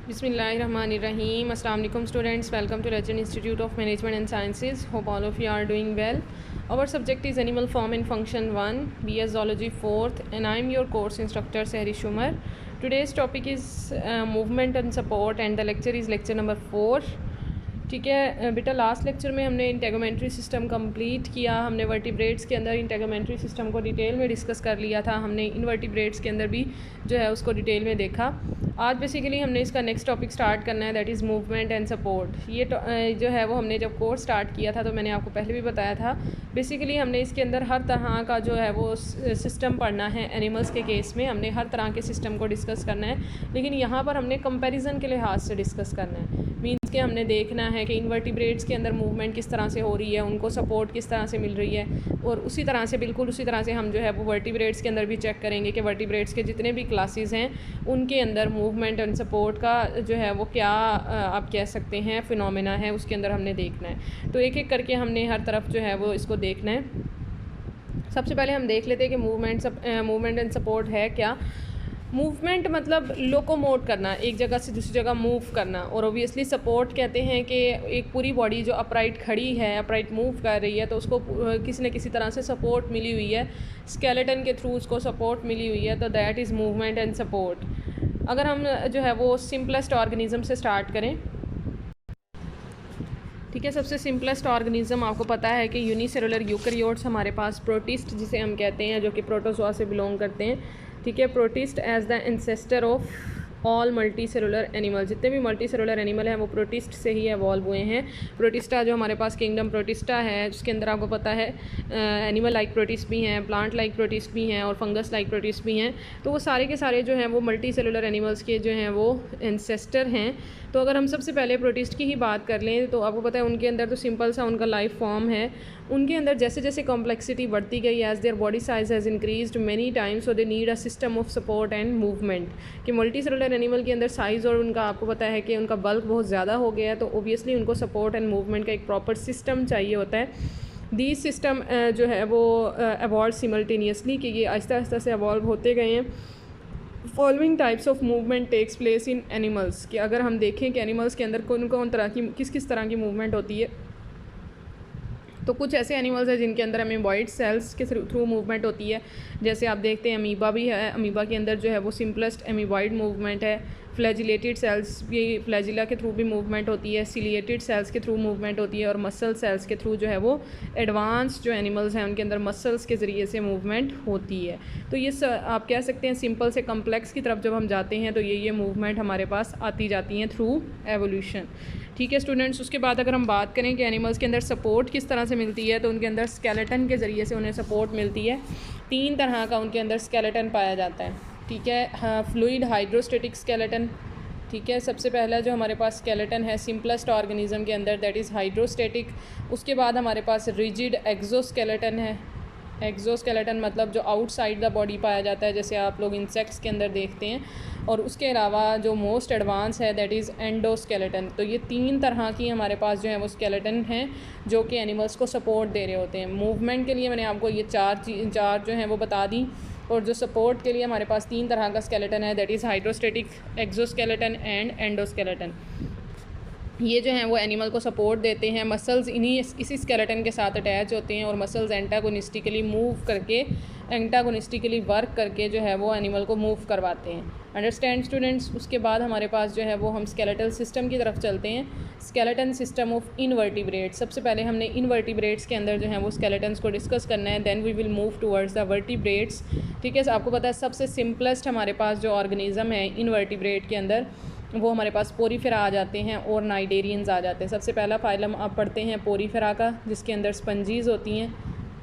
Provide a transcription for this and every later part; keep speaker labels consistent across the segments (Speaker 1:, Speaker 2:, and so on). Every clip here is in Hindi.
Speaker 1: Bismillahirrahmanirrahim. Assalamu alaikum students. Welcome to Legend Institute of Management and Sciences. Hope all of you are doing well. Our subject is Animal Form and Function 1, BS Zoology 4th, and I am your course instructor Sehri Shumar. Today's topic is movement and support, and the lecture is lecture number 4. ठीक है बेटा, लास्ट लेक्चर में हमने इंटेगोमेंट्री सिस्टम कंप्लीट किया. हमने वर्टिब्रेट्स के अंदर इंटेगोमेंट्री सिस्टम को डिटेल में डिस्कस कर लिया था. हमने इनवर्टिब्रेट्स के अंदर भी जो है उसको डिटेल में देखा. आज बेसिकली हमने इसका नेक्स्ट टॉपिक स्टार्ट करना है, that is movement and support. ये जो है वो हमने जब कोर्स स्टार्ट किया था तो मैंने आपको पहले भी बताया था. बेसिकली हमने इसके अंदर हर तरह का जो है वो सिस्टम पढ़ना है. एनिमल्स के केस में हमने हर तरह के सिस्टम को डिस्कस करना है, लेकिन यहाँ पर हमने कंपैरिजन के लिहाज से डिस्कस करना है. मीन्स कि हमने देखना है कि इनवर्टिब्रेट्स के अंदर मूवमेंट किस तरह से हो रही है, उनको सपोर्ट किस तरह से मिल रही है, और उसी तरह से बिल्कुल उसी तरह से हम जो है वो वर्टिब्रेट्स के अंदर भी चेक करेंगे कि वर्टिब्रेट्स के जितने भी क्लासेस हैं उनके अंदर मूवमेंट एंड सपोर्ट का जो है वो क्या आप कह सकते हैं फिनोमेना है, उसके अंदर हमने देखना है. तो एक एक करके हमने हर तरफ जो है वो इसको देखना है. सबसे पहले हम देख लेते हैं कि मूवमेंट एंड सपोर्ट है क्या. मूवमेंट मतलब लोकोमोट करना, एक जगह से दूसरी जगह मूव करना, और ओबियसली सपोर्ट कहते हैं कि एक पूरी बॉडी जो अपराइट खड़ी है, अपराइट मूव कर रही है, तो उसको किसी न किसी तरह से सपोर्ट मिली हुई है, स्केलेटन के थ्रू उसको सपोर्ट मिली हुई है, तो that is movement and support. अगर हम जो है वो सिंपलेस्ट ऑर्गेनिज्म से स्टार्ट करें, ठीक है. सबसे सिंपलेस्ट ऑर्गेनिज्म आपको पता है कि यूनिसेलुलर यूकैरियोट्स हमारे पास, प्रोटिस्ट जिसे हम कहते हैं, जो कि प्रोटोजोआ से बिलोंग करते हैं. ठीक है, protist as the ancestor of all multicellular animal. जितने भी मल्टी सेलुलर एनिमल हैं वो प्रोटिस्ट से ही एवॉल्व हुए हैं. प्रोटिस्टा जो हमारे पास किंगडम प्रोटिस्टा है, जिसके अंदर आपको पता है एनिमल लाइक प्रोटिस्ट भी हैं, प्लांट लाइक प्रोटिस्ट भी हैं, और फंगस लाइक प्रोटिस्ट भी हैं. तो वो सारे के सारे जो हैं वो मल्टी सेलुलर एनिमल्स के जो हैं वो एंसेस्टर हैं. तो अगर हम सबसे पहले प्रोटिस्ट की ही बात कर लें तो आपको पता है उनके अंदर तो सिंपल सा उनका लाइफ फॉर्म है. उनके अंदर जैसे जैसे कॉम्प्लेक्सिटी बढ़ती गई, as their body size has increased many times, so they need a system of support and movement. कि मल्टी सेलुलर एनिमल के अंदर साइज़ और उनका आपको पता है कि उनका बल्क बहुत ज़्यादा हो गया है, तो ओबियसली उनको सपोर्ट एंड मूवमेंट का एक प्रॉपर सिस्टम चाहिए होता है. दी सिस्टम जो है वो एवॉल्व सिमल्टेनियसली, कि ये आहिस्ता आहिस्ता से एवॉल्व होते गए हैं. Following types of movement takes place in animals, कि अगर हम देखें कि एनिमल्स के अंदर कौन कौन तरह की किस तरह की मूवमेंट होती है, तो कुछ ऐसे एनिमल्स हैं जिनके अंदर अमीबॉइड सेल्स के थ्रू मूवमेंट होती है. जैसे आप देखते हैं अमीबा भी है, अमीबा के अंदर जो है वो सिंपलेस्ट अमीबॉइड मूवमेंट है. फ्लैजिलेटेड सेल्स भी, फ्लैजिला के थ्रू भी मूवमेंट होती है, सिलिएटेड सेल्स के थ्रू मूवमेंट होती है, और मसल सेल्स के थ्रू जो है वो एडवांस जो एनिमल्स हैं उनके अंदर मसल्स के ज़रिए से मूवमेंट होती है. तो ये आप कह सकते हैं सिंपल से कम्प्लेक्स की तरफ जब हम जाते हैं तो ये मूवमेंट हमारे पास आती जाती हैं थ्रू एवोल्यूशन. ठीक है स्टूडेंट्स, उसके बाद अगर हम बात करें कि एनिमल्स के अंदर सपोर्ट किस तरह से मिलती है, तो उनके अंदर स्केलेटन के ज़रिए से उन्हें सपोर्ट मिलती है. 3 तरह का उनके अंदर स्केलेटन पाया जाता है. ठीक है, हाँ, फ्लूइड हाइड्रोस्टेटिक स्केलेटन. ठीक है, सबसे पहला जो हमारे पास स्केलेटन है सिंपलेस्ट ऑर्गेनिज्म के अंदर, दैट इज़ हाइड्रोस्टेटिक. उसके बाद हमारे पास रिजिड एक्जोस्केलेटन है. एक्जोस्केलेटन मतलब जो आउटसाइड द बॉडी पाया जाता है, जैसे आप लोग इंसेक्ट्स के अंदर देखते हैं. और उसके अलावा जो मोस्ट एडवांस है दैट इज़ एंडोस्केलेटन. तो ये 3 तरह की हमारे पास जो है वो स्केलेटन हैं जो कि एनिमल्स को सपोर्ट दे रहे होते हैं. मूवमेंट के लिए मैंने आपको ये चार जो हैं वो बता दी, और जो सपोर्ट के लिए हमारे पास 3 तरह का स्केलेटन है, that is hydrostatic, exoskeleton and endoskeleton. ये जो हैं वो एनिमल को सपोर्ट देते हैं. मसल्स इसी स्केलेटन के साथ अटैच होते हैं, और मसल्स एंटागोनिस्टिकली वर्क करके जो है वो एनिमल को मूव करवाते हैं. Understand students. उसके बाद हमारे पास जो है वो हम स्केलेटल सिस्टम की तरफ चलते हैं. Skeleton system of invertebrates. सबसे पहले हमने इनवर्टिब्रेट्स के अंदर जो है वो स्केलेटन्स को डिस्कस करना है, then we will move towards the vertebrates. ठीक है, आपको पता है सबसे सिंपलेस्ट हमारे पास जो ऑर्गेनिज्म है इनवर्टिब्रेट के अंदर, वो हमारे पास पोरीफेरा आ जाते हैं और नाइडेरियंस आ जाते हैं. सबसे पहला फाइलम आप पढ़ते हैं पोरीफेरा का, जिसके अंदर स्पंजीज़ होती हैं.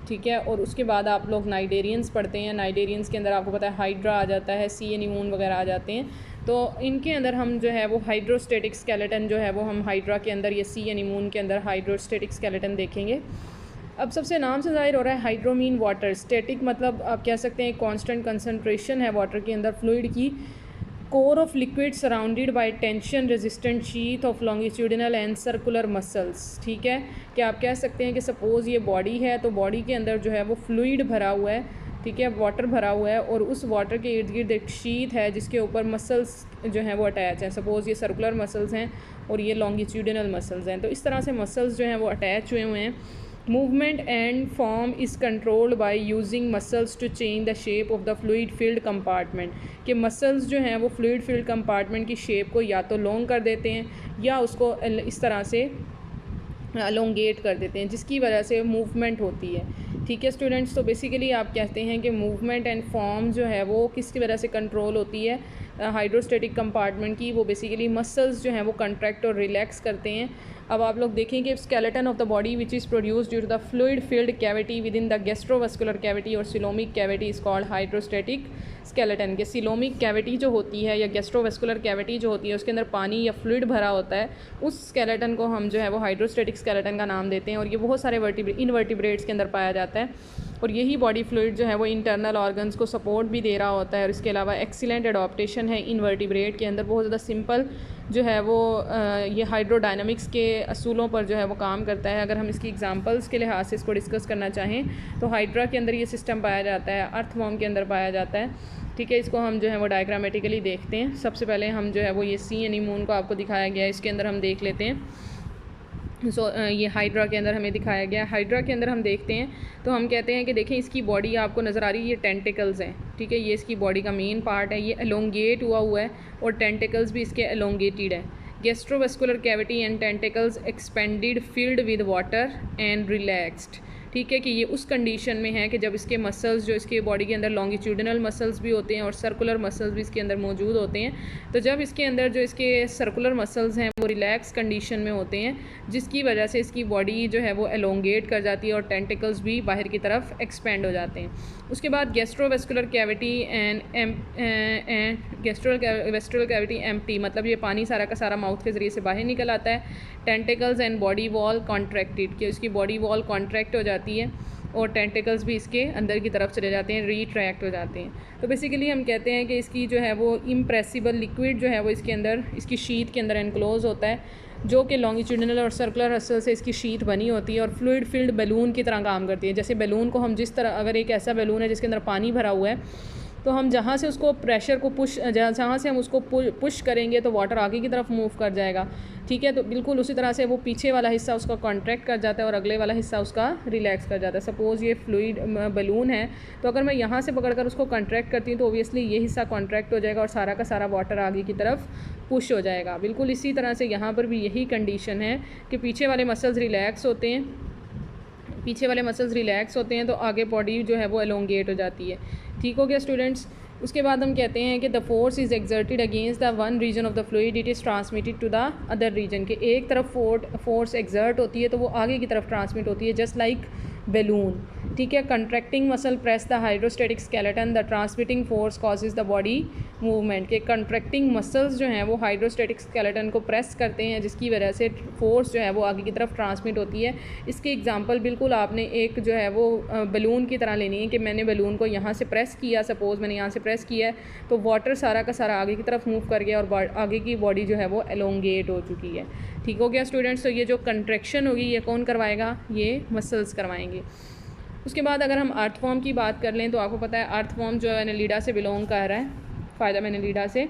Speaker 1: ठीक है, और उसके बाद आप लोग नाइडेरियंस पढ़ते हैं. नाइडेरियंस के अंदर आपको पता है हाइड्रा आ जाता है, सी एनीमून वगैरह आ जाते हैं. तो इनके अंदर हम जो है वो हाइड्रोस्टेटिक स्केलेटन जो है वो हम हाइड्रा के अंदर, ये सी एनीमून के अंदर हाइड्रोस्टेटिक स्केलेटन देखेंगे. अब सबसे नाम से ज़ाहिर हो रहा है हाइड्रोमीन वाटर. स्टेटिक मतलब आप कह सकते हैं कॉन्स्टेंट कंसनट्रेशन है वाटर के अंदर फ्लूइड की. Core of liquid surrounded by tension resistant sheath of longitudinal and circular muscles. ठीक है, कि आप कह सकते हैं कि सपोज़ ये बॉडी है, तो बॉडी के अंदर जो है वो फ्लूइड भरा हुआ है. ठीक है, वाटर भरा हुआ है और उस वाटर के इर्द गिर्द एक शीट है जिसके ऊपर मसल्स जो हैं वो अटैच हैं। सपोज़ ये सर्कुलर मसल्स हैं और ये लॉन्गिट्यूडिनल मसल्स हैं। तो इस तरह से मसल्स जो हैं वो अटैच हुए हैं। Movement and form is controlled by using muscles to change the shape of the fluid filled compartment, कि मसल्स जो हैं वो फ्लूइड फील्ड कंपार्टमेंट की शेप को या तो लॉन्ग कर देते हैं या उसको इस तरह से अलोंगेट कर देते हैं, जिसकी वजह से मूवमेंट होती है। ठीक है स्टूडेंट्स, तो बेसिकली आप कहते हैं कि मूवमेंट एंड फॉर्म जो है वो किसकी वजह से कंट्रोल होती है, हाइड्रोस्टैटिक कंपार्टमेंट की। वो बेसिकली मसल्स जो हैं वो कंट्रैक्ट और रिलैक्स करते हैं। अब आप लोग देखें कि skeleton of the body which is produced due to the fluid field cavity within the gastrovascular cavity और coelomic cavity is called hydrostatic skeleton. के सिलोमिक कैविटी जो होती है या गैस्ट्रोवास्कुलर कैविटी जो होती है उसके अंदर पानी या फ्लूइड भरा होता है, उस स्केलेटन को हम जो है वो हाइड्रोस्टैटिक स्केलेटन का नाम देते हैं। और ये बहुत सारे इनवर्टिब्रेट्स के अंदर पाया जाता है और यही बॉडी फ्लूइड जो है वो इंटरनल ऑर्गन्स को सपोर्ट भी दे रहा होता है। और इसके अलावा एक्सीलेंट एडॉप्टेशन है इनवर्टिब्रेट के अंदर, बहुत ज़्यादा सिंपल जो है वो ये हाइड्रोडायनामिक्स के असूलों पर जो है वो काम करता है। अगर हम इसकी एग्जांपल्स के लिहाज से इसको डिस्कस करना चाहें तो हाइड्रा के अंदर ये सिस्टम पाया जाता है, अर्थवॉर्म के अंदर पाया जाता है। ठीक है, इसको हम जो है वो डायग्रामेटिकली देखते हैं। सबसे पहले हम जो है वो ये सी एनीमून को आपको दिखाया गया है, इसके अंदर हम देख लेते हैं। ये हाइड्रा के अंदर हमें दिखाया गया है। हाइड्रा के अंदर हम देखते हैं तो हम कहते हैं कि देखें इसकी बॉडी आपको नज़र आ रही है, ये टेंटिकल्स हैं। ठीक है, ये इसकी बॉडी का मेन पार्ट है, ये एलोंगेट हुआ है और टेंटिकल्स भी इसके एलोंगेटेड है। Gastrovascular cavity and tentacles expanded filled with water and relaxed. ठीक है, कि ये उस कंडीशन में है कि जब इसके मसल्स जो इसके बॉडी के अंदर लॉन्गिट्यूडिनल मसल्स भी होते हैं और सर्कुलर मसल्स भी इसके अंदर मौजूद होते हैं, तो जब इसके अंदर जो इसके सर्कुलर मसल्स हैं वो रिलैक्स कंडीशन में होते हैं, जिसकी वजह से इसकी बॉडी जो है वो एलोंगेट कर जाती है और टेंटिकल्स भी बाहर की तरफ एक्सपेंड हो जाते हैं। उसके बाद gastrovascular cavity and gastrovascular cavity empty, मतलब ये पानी सारा का सारा माउथ के ज़रिए से बाहर निकल आता है। Tentacles and body wall contracted, कि उसकी बॉडी वॉल कॉन्ट्रैक्ट हो जाती है और टेंटिकल्स भी इसके अंदर की तरफ चले जाते हैं, रिट्रैक्ट हो जाते हैं। तो बेसिकली हम कहते हैं कि इसकी जो है वो इम्प्रेसिबल लिक्विड जो है वो इसके अंदर, इसकी शीट के अंदर एनक्लोज होता है, जो कि लॉन्गिट्यूडिनल और सर्कुलर मसल से इसकी शीट बनी होती है और फ्लूइड फील्ड बैलून की तरह काम करती है। जैसे बैलून को हम जिस तरह, अगर एक ऐसा बैलून है जिसके अंदर पानी भरा हुआ है, तो हम जहाँ से उसको प्रेशर को जहाँ से हम उसको पुश करेंगे तो वाटर आगे की तरफ मूव कर जाएगा। ठीक है, तो बिल्कुल उसी तरह से वो पीछे वाला हिस्सा उसका कॉन्ट्रैक्ट कर जाता है और अगले वाला हिस्सा उसका रिलैक्स कर जाता है। सपोज़ ये फ्लूइड बैलून है, तो अगर मैं यहाँ से पकड़कर उसको कॉन्ट्रैक्ट करती हूँ तो ओबियसली ये हिस्सा कॉन्ट्रैक्ट हो जाएगा और सारा का सारा वाटर आगे की तरफ पुश हो जाएगा। बिल्कुल इसी तरह से यहाँ पर भी यही कंडीशन है कि पीछे वाले मसल्स रिलैक्स होते हैं, पीछे वाले मसल्स रिलैक्स होते हैं तो आगे बॉडी जो है वो एलोंगेट हो जाती है। ठीक हो गया स्टूडेंट्स। उसके बाद हम कहते हैं कि the force is exerted against the one region of the fluid, it is transmitted to the other region, के एक तरफ फोर्स एक्सर्ट होती है तो वो आगे की तरफ ट्रांसमिट होती है, जस्ट लाइक बैलून। ठीक है, contracting muscle press the hydrostatic skeleton, the transmitting force causes the body movement, के कंट्रैक्टिंग मसल्स जो हैं वो हाइड्रोस्टैटिक स्केलेटन को प्रेस करते हैं, जिसकी वजह से फोर्स जो है वो आगे की तरफ ट्रांसमिट होती है। इसकी एग्जांपल बिल्कुल आपने एक जो है वो बैलून की तरह लेनी है कि मैंने बैलून को यहाँ से प्रेस किया, सपोज़ मैंने यहाँ से प्रेस किया है तो वाटर सारा का सारा आगे की तरफ मूव कर गया और आगे की बॉडी जो है वो एलोंगेट हो चुकी है। ठीक हो गया स्टूडेंट्स। तो ये जो कंट्रैक्शन होगी ये कौन करवाएगा, ये मसल्स करवाएंगे। उसके बाद अगर अर्थ अर्थवॉर्म की बात कर लें तो आपको पता है अर्थवॉर्म जो है एनेलिडा से बिलोंग कर रहा है, फ़ायदा एनेलिडा से।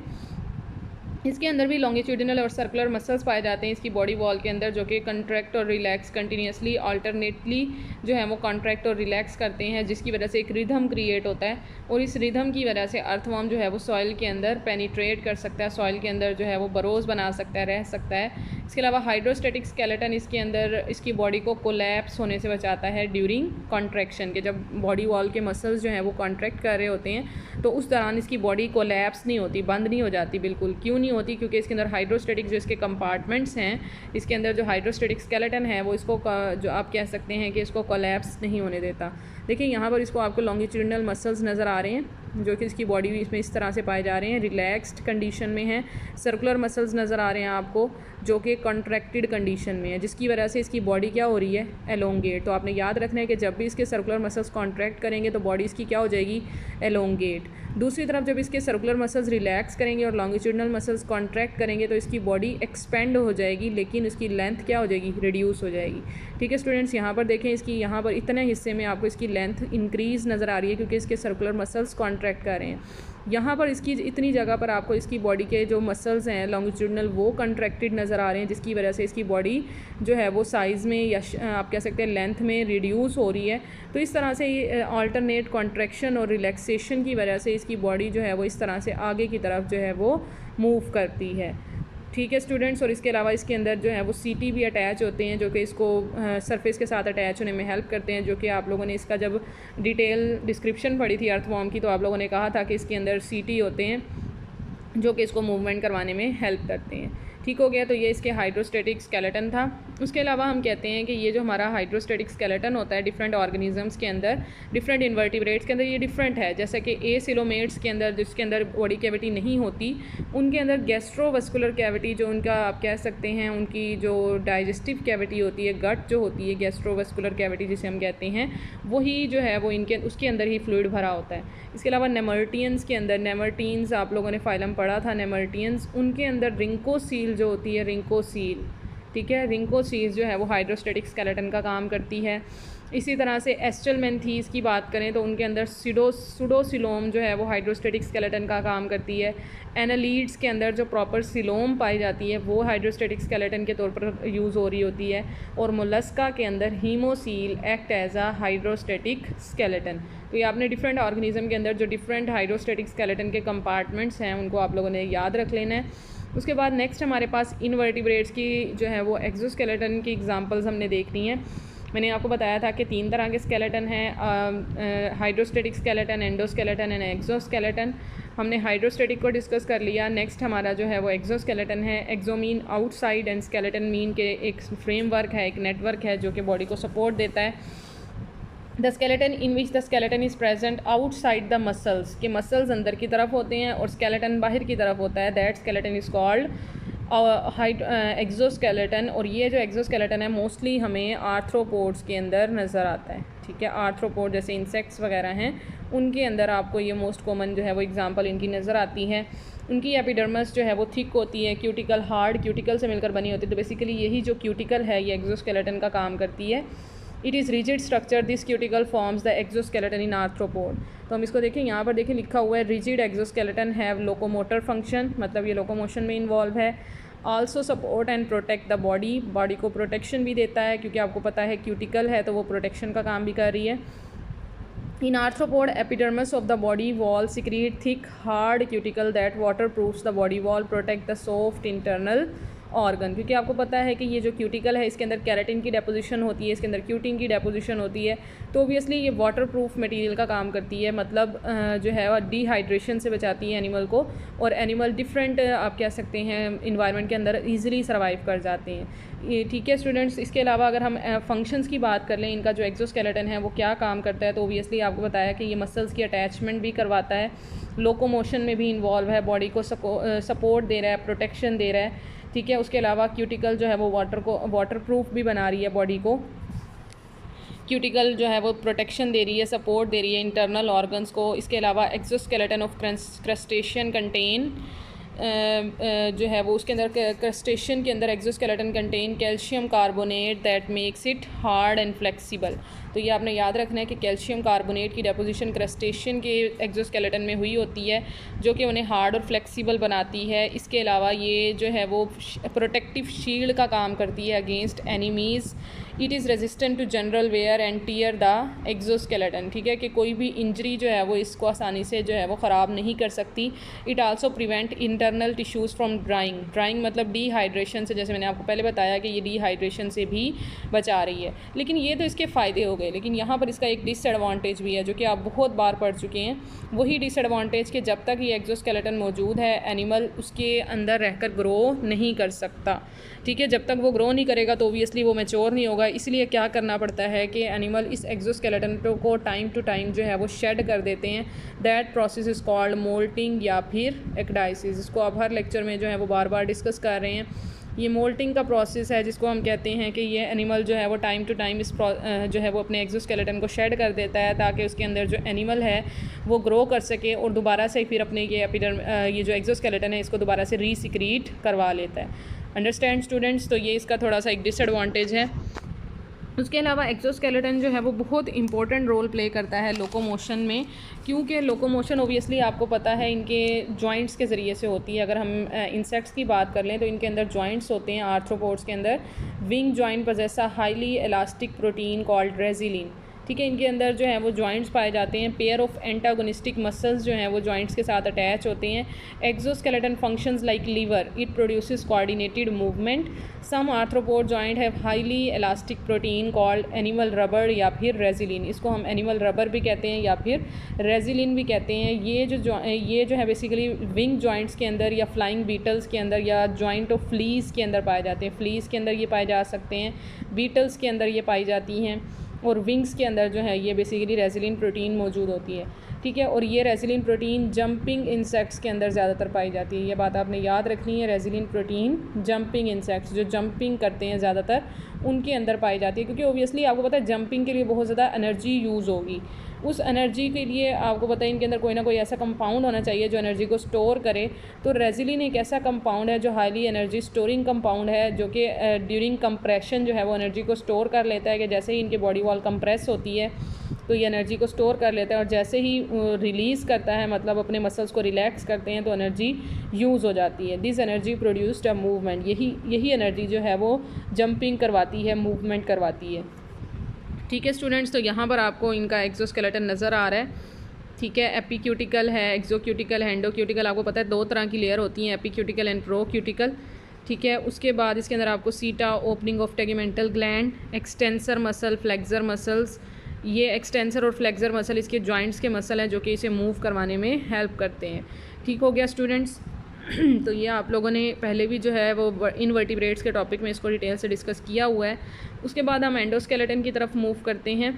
Speaker 1: इसके अंदर भी लॉन्गिट्यूडिनल और सर्कुलर मसल्स पाए जाते हैं इसकी बॉडी वॉल के अंदर, जो कि कंट्रैक्ट और रिलैक्स कंटिन्यूसली अल्टरनेटली जो है वो कंट्रैक्ट और रिलैक्स करते हैं, जिसकी वजह से एक रिदम क्रिएट होता है और इस रिदम की वजह से अर्थवॉर्म जो है वो सॉइल के अंदर पेनिट्रेट कर सकता है, सॉइल के अंदर जो है वो बरोज़ बना सकता है, रह सकता है। इसके अलावा हाइड्रोस्टैटिक स्केलेटन इसके अंदर इसकी बॉडी को कोलैप्स होने से बचाता है ड्यूरिंग कॉन्ट्रैक्शन, के जब बॉडी वॉल के मसल्स जो हैं वो कॉन्ट्रैक्ट कर रहे होते हैं तो उस दौरान इसकी बॉडी कोलैप्स नहीं होती, बंद नहीं हो जाती बिल्कुल। क्यों नहीं होती? क्योंकि इसके अंदर हाइड्रोस्टैटिक जो इसके कंपार्टमेंट्स हैं, इसके अंदर जो हाइड्रोस्टैटिक स्केलेटन है वो इसको जो आप कह सकते हैं कि इसको कोलैप्स नहीं होने देता। देखिए यहाँ पर इसको आपको लॉन्गिट्यूडिनल मसल्स नज़र आ रहे हैं, जो कि इसकी बॉडी इसमें इस तरह से पाए जा रहे हैं, रिलैक्स्ड कंडीशन में है। सर्कुलर मसल्स नज़र आ रहे हैं आपको जो कि कॉन्ट्रैक्टेड कंडीशन में है, जिसकी वजह से इसकी बॉडी क्या हो रही है, एलोंगेट। तो आपने याद रखना है कि जब भी इसके सर्कुलर मसल्स कॉन्ट्रैक्ट करेंगे तो बॉडी इसकी क्या हो जाएगी, एलोंगेट। दूसरी तरफ जब इसके सर्कुलर मसल्स रिलैक्स करेंगे और लॉन्गिट्यूडनल मसल्स कॉन्ट्रैक्ट करेंगे तो इसकी बॉडी एक्सपेंड हो जाएगी, लेकिन उसकी लेंथ क्या हो जाएगी, रिड्यूस हो जाएगी। ठीक है स्टूडेंट्स, यहाँ पर देखें इसकी यहाँ पर इतने हिस्से में आपको इसकी लेंथ इंक्रीज़ नज़र आ रही है क्योंकि इसके सर्कुलर मसल्स कॉन्ट्रैक्ट कर रहे हैं। यहाँ पर इसकी इतनी जगह पर आपको इसकी बॉडी के जो मसल्स हैं लॉन्गिट्यूडनल वो कॉन्ट्रैक्टेड नज़र आ रहे हैं, जिसकी वजह से इसकी बॉडी जो है वो साइज़ में या आप कह सकते हैं लेंथ में रिड्यूस हो रही है। तो इस तरह से ये अल्टरनेट कॉन्ट्रैक्शन और रिलैक्सेशन की वजह से इसकी बॉडी जो है वो इस तरह से आगे की तरफ जो है वो मूव करती है। ठीक है स्टूडेंट्स, और इसके अलावा इसके अंदर जो है वो सीटी भी अटैच होते हैं जो कि इसको सरफेस के साथ अटैच होने में हेल्प करते हैं, जो कि आप लोगों ने इसका जब डिटेल डिस्क्रिप्शन पढ़ी थी अर्थवॉर्म की तो आप लोगों ने कहा था कि इसके अंदर सीटी होते हैं जो कि इसको मूवमेंट करवाने में हेल्प करते हैं। ठीक हो गया, तो ये इसके हाइड्रोस्टेटिक स्केलेटन था। उसके अलावा हम कहते हैं कि ये जो हमारा हाइड्रोस्टेटिक स्केलेटन होता है डिफरेंट ऑर्गेनिजम्स के अंदर, डिफरेंट इन्वर्टिब्रेट्स के अंदर ये डिफरेंट है। जैसे कि एसिलोमेट्स के अंदर जिसके अंदर बॉडी कैविटी नहीं होती, उनके अंदर गैस्ट्रोवस्कुलर कैविटी जो उनका आप कह सकते हैं उनकी जो डाइजेस्टिव कैविटी होती है, गट जो होती है, गैस्ट्रोवस्कुलर कैविटी जिसे हम कहते हैं, वही जो है वो इनके उसके अंदर ही फ्लूइड भरा होता है। इसके अलावा नेमर्टियंस के अंदर, नेमर्टीन्स आप लोगों ने फाइलम पढ़ा था, नेमर्टियंस, उनके अंदर रिंकोसील जो होती है, रिंकोसील, ठीक है, रिंकोसील जो है वो हाइड्रोस्टेटिक स्केलेटन का काम करती है। इसी तरह से एस्टलमेंथीस की बात करें तो उनके अंदर सुडोसिलोम जो है वो हाइड्रोस्टेटिक स्केलेटन का काम करती है। एनालीड्स के अंदर जो प्रॉपर सिलोम पाई जाती है वो हाइड्रोस्टेटिक स्केलेटन के तौर पर यूज़ हो रही होती है। और मोलस्का के अंदर हीमोसील एक्ट एज आ हाइड्रोस्टेटिक स्केलेटन। तो ये आपने डिफरेंट ऑर्गेनिज्म के अंदर जो डिफरेंट हाइड्रोस्टेटिक स्केलेटन के कंपार्टमेंट्स हैं उनको आप लोगों ने याद रख लेना है। उसके बाद नेक्स्ट हमारे पास इनवर्टिब्रेट्स की जो है वो एक्सोस्केलेटन की एग्जांपल्स हमने देखनी है। मैंने आपको बताया था कि 3 तरह के स्केलेटन हैं, hydrostatic skeleton, endoskeleton and exoskeleton. हमने हाइड्रोस्टेटिक को डिस्कस कर लिया। नेक्स्ट हमारा जो है वो एक्सोस्केलेटन है। Exo mean outside and skeleton mean के एक फ्रेमवर्क है, एक नेटवर्क है जो कि बॉडी को सपोर्ट देता है। The skeleton in which the skeleton is present outside the muscles, के मसल्स अंदर की तरफ होते हैं और स्केलेटन बाहर की तरफ होता है, that skeleton is called exoskeleton. और ये जो एक्सोस्केलेटन है मोस्टली हमें आर्थ्रोपोड्स के अंदर नज़र आता है। ठीक है, आर्थ्रोपोड जैसे इंसेक्ट्स वगैरह हैं उनके अंदर आपको ये मोस्ट कॉमन जो है वो एग्जांपल इनकी नज़र आती है। उनकी एपिडर्मिस जो है वो थिक होती है, क्यूटिकल हार्ड क्यूटिकल से मिलकर बनी होती है। तो बेसिकली यही जो क्यूटिकल है ये एक्सोस्केलेटन का काम करती है। It is rigid structure, this cuticle forms the exoskeleton in arthropod. तो हम इसको देखें, यहाँ पर देखें लिखा हुआ है rigid exoskeleton have locomotor function, मतलब ये लोकोमोशन में इन्वॉल्व है। Also support and protect the body, body को प्रोटेक्शन भी देता है क्योंकि आपको पता है क्यूटिकल है तो वो प्रोटेक्शन का काम भी कर रही है। In arthropod epidermis of the body wall secrete thick hard cuticle that waterproofs the body wall, protect the soft internal organ. क्योंकि आपको पता है कि ये जो क्यूटिकल है इसके अंदर कैराटिन की डेपोजिशन होती है, इसके अंदर क्यूटिन की डेपोजिशन होती है, तो ऑब्वियसली ये वाटर प्रूफ मटेरियल का काम करती है, मतलब जो है डिहाइड्रेशन से बचाती है एनिमल को, और एनिमल डिफरेंट आप कह सकते हैं इन्वायरमेंट के अंदर ईजिली सर्वाइव कर जाते हैं। ये ठीक है स्टूडेंट्स। इसके अलावा अगर हम फंक्शंस की बात कर लें, इनका जो एक्सोस्केलेटन है वो क्या काम करता है, तो ऑब्वियसली आपको बताया कि ये मसल्स की अटैचमेंट भी करवाता है, लोकोमोशन में भी इन्वॉल्व है, बॉडी को सपोर्ट दे रहा है, प्रोटेक्शन दे रहा है। ठीक है, उसके अलावा क्यूटिकल जो है वो वाटर प्रूफ भी बना रही है बॉडी को। क्यूटिकल जो है वो प्रोटेक्शन दे रही है, सपोर्ट दे रही है इंटरनल ऑर्गन्स को। इसके अलावा एक्सोस्केलेटन ऑफ क्रस्टेशियन कंटेन जो है वो उसके अंदर क्रस्टेशियन के अंदर exoskeleton contain calcium carbonate that makes it hard and flexible. तो ये आपने याद रखना है कि कैल्शियम कार्बोनेट की डेपोजिशन क्रस्टेशियन के एक्सोस्केलेटन में हुई होती है जो कि उन्हें हार्ड और फ्लेक्सिबल बनाती है। इसके अलावा ये जो है वो प्रोटेक्टिव शील्ड का काम करती है against enemies. It is resistant to general wear and tear the exoskeleton. ठीक है, कि कोई भी इंजरी जो है वो इसको आसानी से जो है वो ख़राब नहीं कर सकती। It also prevent internal tissues from drawing मतलब डिहाइड्रेशन से, जैसे मैंने आपको पहले बताया कि ये डिहाइड्रेशन से भी बचा रही है। लेकिन ये तो इसके फ़ायदे हो गए, लेकिन यहाँ पर इसका एक डिसएडवांटेज भी है जो कि आप बहुत बार पढ़ चुके हैं। वही डिसएडवांटेज कि जब तक ये एक्सोस्केलेटन मौजूद है एनिमल उसके अंदर रहकर ग्रो नहीं कर सकता। ठीक है, जब तक वो ग्रो नहीं करेगा तो ओबियसली वो मैच्योर नहीं होगा, इसलिए क्या करना पड़ता है कि एनिमल इस एक्सोस्केलेटन को टाइम टू टाइम जो है वो शेड कर देते हैं। That process is called molting या फिर एक्डाइसिस। इसको आप हर लेक्चर में जो है वो बार बार डिस्कस कर रहे हैं। ये मोल्टिंग का प्रोसेस है जिसको हम कहते हैं कि ये एनिमल जो है वो टाइम टू टाइम जो है वो अपने एक्सोस्केलेटन को शेड कर देता है ताकि उसके अंदर जो एनिमल है वो ग्रो कर सके और दोबारा से फिर अपने ये जो एक्सोस्केलेटन है इसको दोबारा से रीसिक्रीट करवा लेता है। Understand students? तो ये इसका थोड़ा सा एक डिसएडवांटेज है। उसके अलावा एक्सोस्केलेटन जो है वो बहुत इंपॉर्टेंट रोल प्ले करता है लोकोमोशन में, क्योंकि लोकोमोशन ओबियसली आपको पता है इनके जॉइंट्स के ज़रिए से होती है। अगर हम इंसेक्ट्स की बात कर लें तो इनके अंदर जॉइंट्स होते हैं। आर्थ्रोपोड्स के अंदर wing joint possess a highly elastic protein called resilin. ठीक है, इनके अंदर जो है वो जॉइंट्स पाए जाते हैं। पेयर ऑफ एंटागोनिस्टिक मसल्स जो हैं वो जॉइंट्स के साथ अटैच होते हैं। Exoskeleton functions like lever, it produces coordinated movement. Some arthropod joint have highly elastic protein called animal rubber या फिर रेजिलिन। इसको हम एनिमल रबर भी कहते हैं या फिर रेजिलिन भी कहते हैं। ये जो है बेसिकली विंग जॉइंट्स के अंदर या फ्लाइंग बीटल्स के अंदर या जॉइंट ऑफ फ्लीज के अंदर पाए जाते हैं। फ्लीज के अंदर ये पाए जा सकते हैं, बीटल्स के अंदर ये पाई जाती हैं और विंग्स के अंदर जो है ये बेसिकली रेजिलिन प्रोटीन मौजूद होती है। ठीक है, और ये रेजिलिन प्रोटीन जंपिंग इंसेक्ट्स के अंदर ज़्यादातर पाई जाती है। ये बात आपने याद रखनी है। रेजिलिन प्रोटीन जंपिंग इंसेक्ट्स जो जंपिंग करते हैं ज़्यादातर उनके अंदर पाई जाती है, क्योंकि ओबियसली आपको पता है जंपिंग के लिए बहुत ज़्यादा एनर्जी यूज़ होगी। उस एनर्जी के लिए आपको पता है इनके अंदर कोई ना कोई ऐसा कंपाउंड होना चाहिए जो एनर्जी को स्टोर करे। तो रेजिलिन एक ऐसा कंपाउंड है जो हाईली एनर्जी स्टोरिंग कंपाउंड है, जो कि ड्यूरिंग कंप्रेशन जो है वो एनर्जी को स्टोर कर लेता है। कि जैसे ही इनके बॉडी वॉल कंप्रेस होती है तो ये एनर्जी को स्टोर कर लेता है और जैसे ही रिलीज़ करता है, मतलब अपने मसल्स को रिलैक्स करते हैं, तो एनर्जी यूज़ हो जाती है। This energy produced a movement. यही एनर्जी जो है वो जंपिंग करवाती है, मूवमेंट करवाती है। ठीक है स्टूडेंट्स, तो यहाँ पर आपको इनका एक्सोस्केलेटन नज़र आ रहा है। ठीक है, एपिक्यूटिकल है, एक्सोक्यूटिकल है, एंडोक्यूटिकल। आपको पता है 2 तरह की लेयर होती हैं, एपिक्यूटिकल एंड प्रोक्यूटिकल। ठीक है, उसके बाद इसके अंदर आपको सीटा, opening of tegmental gland, extensor muscle, flexor muscles. ये एक्सटेंसर और फ्लेक्सर मसल इसके जॉइंट्स के मसल हैं जो कि इसे मूव करवाने में हेल्प करते हैं। ठीक हो गया स्टूडेंट्स? तो ये आप लोगों ने पहले भी जो है वो इनवर्टिब्रेट्स के टॉपिक में इसको डिटेल से डिस्कस किया हुआ है। उसके बाद हम एंडोस्केलेटन की तरफ मूव करते हैं।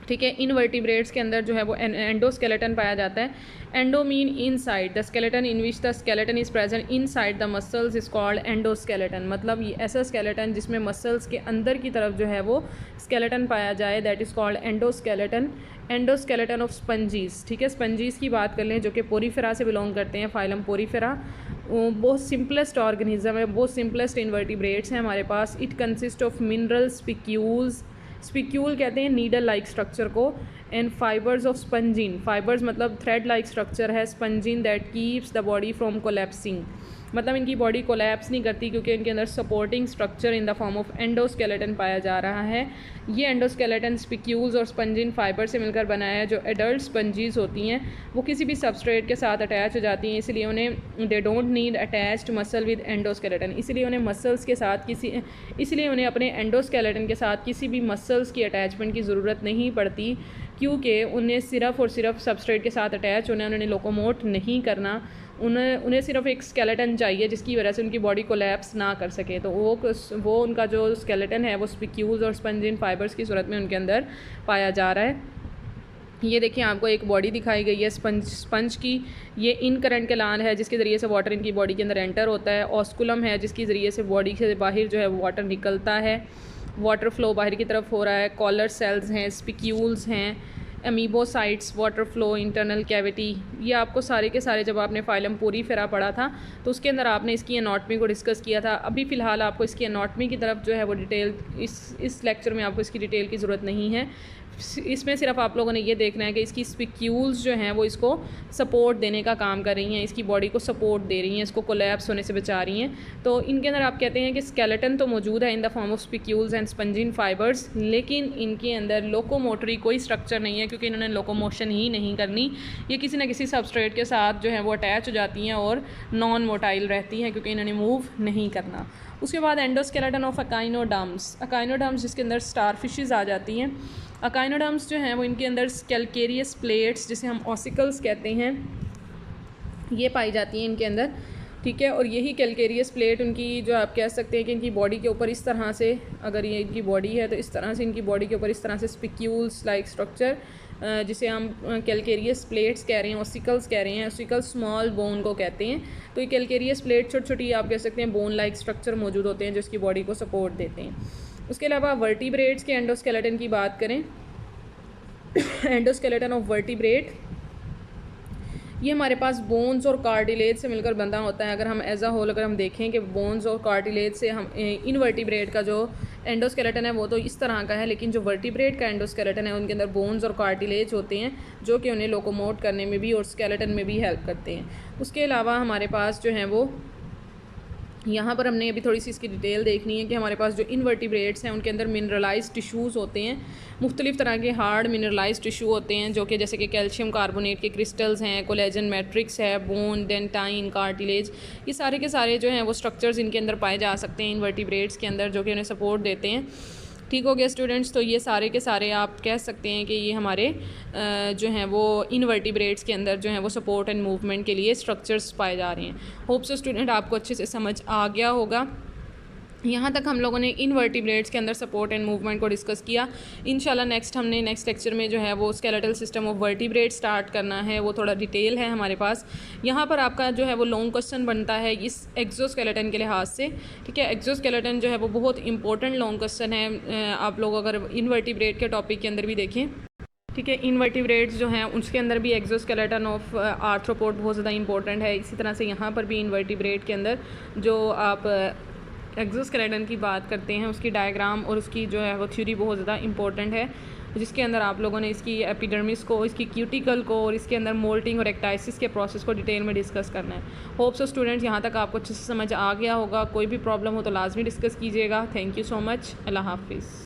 Speaker 1: ठीक है, इनवर्टिब्रेट्स के अंदर जो है वो एंडोस्केलेटन पाया जाता है। Endo mean inside the skeleton in which the skeleton is present inside the muscles is called endoskeleton. मतलब ये ऐसा स्केलेटन जिसमें मसल्स के अंदर की तरफ जो है वो स्केलेटन पाया जाए, that is called endoskeleton. Endoskeleton of sponges. ठीक है, स्पंजीज की बात कर लें जो कि पोरीफेरा से बिलोंग करते हैं, फाइलम पोरीफेरा। बहुत सिंपलेस्ट ऑर्गेनिज्म है, बहुत सिंपलेस्ट इनवर्टिब्रेट्स हैं हमारे पास। It consist of mineral spicules. Spicule कहते हैं नीडल लाइक स्ट्रक्चर को। And fibres of spongin. Fibres मतलब थ्रेड लाइक स्ट्रक्चर है। Spongin that keeps the body from collapsing. मतलब इनकी बॉडी कोलैप्स नहीं करती क्योंकि इनके अंदर supporting structure in the form of endoskeleton पाया जा रहा है। ये एंडोस्केलेटन स्पिक्यूल्स और स्पंजिन फाइबर से मिलकर बनाया है। जो एडल्ट स्पंजीज होती हैं वो किसी भी सबस्ट्रेट के साथ अटैच हो जाती हैं, इसलिए उन्हें they don't need attached muscle with endoskeleton. इसलिए उन्हें मसल्स के साथ इसलिए उन्हें अपने एंडोस्केलेटन के साथ किसी भी मसल्स की अटैचमेंट की ज़रूरत नहीं पड़ती, क्योंकि उन्हें सिर्फ़ और सिर्फ सबस्ट्रेट के साथ अटैच होना, उन्हें लोकोमोट नहीं करना। उन्हें सिर्फ एक स्केलेटन चाहिए जिसकी वजह से उनकी बॉडी कोलैप्स ना कर सके। तो वो उनका जो स्केलेटन है वो स्पिक्यूल्स और स्पंजिन फाइबर्स की सूरत में उनके अंदर पाया जा रहा है। ये देखिए आपको एक बॉडी दिखाई गई है स्पंज की। ये इन करंट के लान है जिसके ज़रिए से वाटर इनकी बॉडी के अंदर एंटर होता है। ऑस्कुलम है जिसके ज़रिए से बॉडी से बाहर जो है वाटर निकलता है, वाटर फ्लो बाहर की तरफ हो रहा है। कॉलर सेल्स हैं, स्पिक्यूल्स हैं, amoebocytes, water flow, internal cavity. ये आपको सारे के सारे जब आपने फाइलम पोरीफेरा पढ़ा था तो उसके अंदर आपने इसकी एनाटॉमी को डिस्कस किया था। अभी फ़िलहाल आपको इसकी एनाटॉमी की तरफ जो है वो डिटेल इस लेक्चर में आपको इसकी डिटेल की ज़रूरत नहीं है। इसमें सिर्फ आप लोगों ने ये देखना है कि इसकी स्पिक्यूल्स जो हैं वो इसको सपोर्ट देने का काम कर रही हैं, इसकी बॉडी को सपोर्ट दे रही हैं, इसको कोलैप्स होने से बचा रही हैं। तो इनके अंदर आप कहते हैं कि स्केलेटन तो मौजूद है इन the form of spicules and spongin fibres, लेकिन इनके अंदर लोकोमोटरी कोई स्ट्रक्चर नहीं है क्योंकि इन्होंने लोकोमोशन ही नहीं करनी। ये किसी न किसी सबस्ट्रेट के साथ जो है वो अटैच हो जाती हैं और नॉन मोटाइल रहती हैं क्योंकि इन्होंने मूव नहीं करना। उसके बाद एंडोस्केलेटन ऑफ अकाइनोडर्म्स। अकाइनोडर्म्स जिसके अंदर स्टारफिशेस आ जाती हैं। अकाइनोडर्म्स जो हैं वो इनके अंदर कैलकेरियस प्लेट्स जिसे हम ऑसिकल्स कहते हैं ये पाई जाती हैं इनके अंदर। ठीक है। और यही कैलकेरियस प्लेट उनकी जो आप कह सकते हैं कि इनकी बॉडी के ऊपर इस तरह से, अगर ये इनकी बॉडी है तो इस तरह से इनकी बॉडी के ऊपर इस तरह से स्पिक्यूल्स लाइक स्ट्रक्चर, जिसे हम कैलकेरियस प्लेट्स कह रहे हैं, ओसिकल्स कह रहे हैं, ओसिकल स्मॉल बोन को कहते हैं। तो ये कैलकेरियस प्लेट छोटी छोटी आप कह सकते हैं बोन लाइक स्ट्रक्चर मौजूद होते हैं जो इसकी बॉडी को सपोर्ट देते हैं। उसके अलावा वर्टिब्रेट्स के एंडोस्केलेटन की बात करें, एंडोस्केलेटन ऑफ वर्टिब्रेट, ये हमारे पास बोन्स और कार्टिलेज से मिलकर बंधा होता है। अगर हम एज अ होल अगर हम देखें कि बोन्स और कार्टिलेज से हम इनवर्टिब्रेट का जो एंडोस्केलेटन है वो तो इस तरह का है, लेकिन जो वर्टिब्रेट का एंडोस्केलेटन है उनके अंदर बोन्स और कार्टिलेज होते हैं जो कि उन्हें लोकोमोट करने में भी और स्केलेटन में भी हेल्प करते हैं। उसके अलावा हमारे पास जो है वो यहाँ पर हमने अभी थोड़ी सी इसकी डिटेल देखनी है कि हमारे पास जो इनवर्टिब्रेट्स हैं उनके अंदर मिनरलाइज टिश्यूज़ होते हैं, मुख्तलिफ़ तरह के हार्ड मिनरलाइज टिश्यू होते हैं जो कि जैसे कि कैल्शियम कार्बोनेट के क्रिस्टल्स हैं, कोलेजन मैट्रिक्स है, बोन, डेंटाइन, कार्टिलेज, ये सारे के सारे जो हैं वो स्ट्रक्चर्स इनके अंदर पाए जा सकते हैं इनवर्टिब्रेट्स के अंदर, जो कि उन्हें सपोर्ट देते हैं। ठीक हो गया स्टूडेंट्स। तो ये सारे के सारे आप कह सकते हैं कि ये हमारे जो हैं वो इनवर्टिब्रेट्स के अंदर जो हैं वो सपोर्ट एंड मूवमेंट के लिए स्ट्रक्चर्स पाए जा रहे हैं। होप सो स्टूडेंट आपको अच्छे से समझ आ गया होगा। यहाँ तक हम लोगों ने इनवर्टिब्रेट्स के अंदर सपोर्ट एंड मूवमेंट को डिस्कस किया। इंशाल्लाह हमने नेक्स्ट लेक्चर में जो है वो skeletal system of vertebrate start करना है, वो थोड़ा डिटेल है हमारे पास। यहाँ पर आपका जो है वो लॉन्ग क्वेश्चन बनता है इस एक्सोस्केलेटन के लिहाज से। ठीक है, एक्सोस्केलेटन जो है वो बहुत इंपॉर्टेंट लॉन्ग क्वेश्चन है। आप लोग अगर इनवर्टिब्रेट के टॉपिक के अंदर भी देखें, ठीक है, इनवर्टिब्रेट्स जो हैं उसके अंदर भी एक्सोस्केलेटन ऑफ आर्थ्रोपोड बहुत ज़्यादा इंपॉर्टेंट है। इसी तरह से यहाँ पर भी इनवर्टिब्रेट के अंदर जो आप एक्सोस्केलेटन की बात करते हैं उसकी डायग्राम और उसकी जो है वो थ्योरी बहुत ज़्यादा इंपॉर्टेंट है, जिसके अंदर आप लोगों ने इसकी एपिडर्मिस को, इसकी क्यूटिकल को और इसके अंदर मोल्टिंग और एक्टाइसिस के प्रोसेस को डिटेल में डिस्कस करना है। होप सो स्टूडेंट्स यहाँ तक आपको अच्छे से समझ आ गया होगा। कोई भी प्रॉब्लम हो तो लाजमी डिस्कस कीजिएगा। Thank you so much. अल्लाह हाफिज़।